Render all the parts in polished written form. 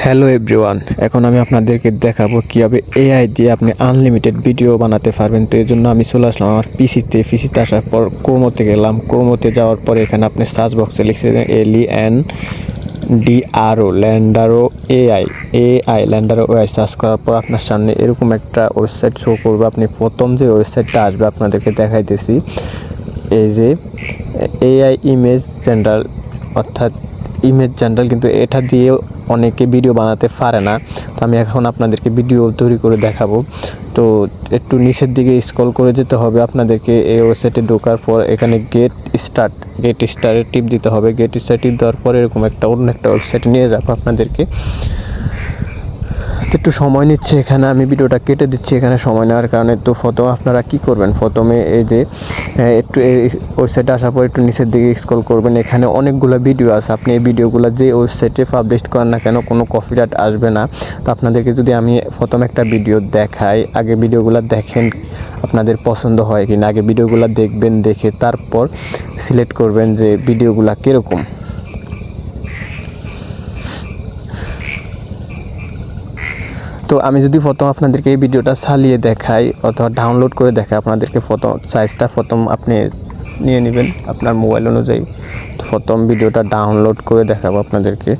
Hello everyone, এখন আমি আপনাদেরকে দেখাবো কীভাবে এআই দিয়ে আপনি আনলিমিটেড ভিডিও বানাতে পারবেন। তো এর জন্য আমি চলে আসলাম আমার পিসিতে আসার পর ক্রোমোতে গেলাম। ক্রোমোতে যাওয়ার পরে এখানে আপনি সার্চ বক্সে লিখছেন LENDRO ল্যান্ডারো এআই সার্চ করার পর আপনার সামনে এরকম একটা ওয়েবসাইট শো করবে। আপনি প্রথম যে ওয়েবসাইটটা আসবে আপনাদেরকে দেখাইতেছি, এই যে এআই ইমেজ জেনারেল, অর্থাৎ ইমেজ জেনারেল, কিন্তু এটা দিয়ে অনেকে ভিডিও বানাতে পারে না। তো আমি এখন আপনাদেরকে ভিডিও তৈরি করে দেখাবো। তো একটু নিচের দিকে স্ক্রল করে যেতে হবে আপনাদেরকে। এই ওয়েবসাইটে ঢোকার পর এখানে গেট স্টার্টে টিপ দিতে হবে। গেট স্টার্ট টিপ দেওয়ার পর এরকম অন্য একটা ওয়েবসাইটে নিয়ে যাবো আপনাদেরকে। তো একটু সময় নিচ্ছে, এখানে আমি ভিডিওটা কেটে দিচ্ছি এখানে সময় নেওয়ার কারণে। তো আপনারা কি করবেন, প্রথমে এই যে একটু এই ওয়েবসাইটে আসার পর একটু নিচের দিকে স্ক্রল করবেন। এখানে অনেকগুলো ভিডিও আছে। আপনি এই ভিডিওগুলো যে ওয়েবসাইটে পাবলিশ করেন না কেন কোনো কপিরাইট আসবে না। তো আপনাদেরকে যদি আমি প্রথম একটা ভিডিও দেখাই, আগে ভিডিওগুলো দেখেন আপনাদের পছন্দ হয় কিনা। আগে ভিডিওগুলো দেখবেন, দেখে তারপর সিলেক্ট করবেন যে ভিডিওগুলো কীরকম। তো আমি যদি প্রথম আপনাদেরকে এই ভিডিওটা চালিয়ে দেখাই অথবা ডাউনলোড করে দেখাই, আপনাদেরকে সাইজটা প্রথম আপনি নিয়ে নেবেন আপনার মোবাইল অনুযায়ী। তো প্রথম ভিডিওটা ডাউনলোড করে দেখাবো আপনাদেরকে।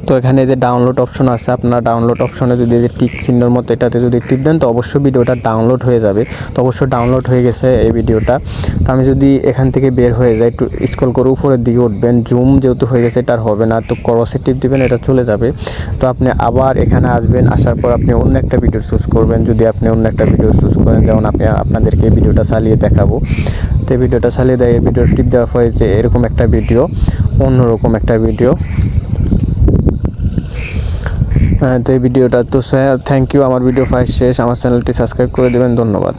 তো এখানে যে ডাউনলোড অপশন আছে, আপনার ডাউনলোড অপশনে যদি এই যে টিক চিহ্নের মতো এটাতে যদি টিপ দেন, তো অবশ্যই ভিডিওটা ডাউনলোড হয়ে যাবে। তো অবশ্যই ডাউনলোড হয়ে গেছে এই ভিডিওটা। তো আমি যদি এখান থেকে বের হয়ে যাই, একটু স্ক্রল করে উপরের দিকে উঠবেন। জুম যেহেতু হয়ে গেছে এটা আর হবে না, তো ক্রসে টিপ দিবেন, এটা চলে যাবে। তো আপনি আবার এখানে আসবেন, আসার পর আপনি অন্য একটা ভিডিও চুজ করবেন। যদি আপনি অন্য একটা ভিডিও চুজ করেন, যেমন আপনাদেরকে এই ভিডিওটা চালিয়ে দেখাবো। তো এই ভিডিওটা চালিয়ে দেয়, এই ভিডিও টিপ দেওয়ার পরে যে এরকম একটা ভিডিও, অন্যরকম একটা ভিডিও। তো এই ভিডিওটা তো থ্যাংক ইউ। আমার ভিডিও ফাইল শেষ। আমার চ্যানেলটি সাবস্ক্রাইব করে দেবেন। ধন্যবাদ।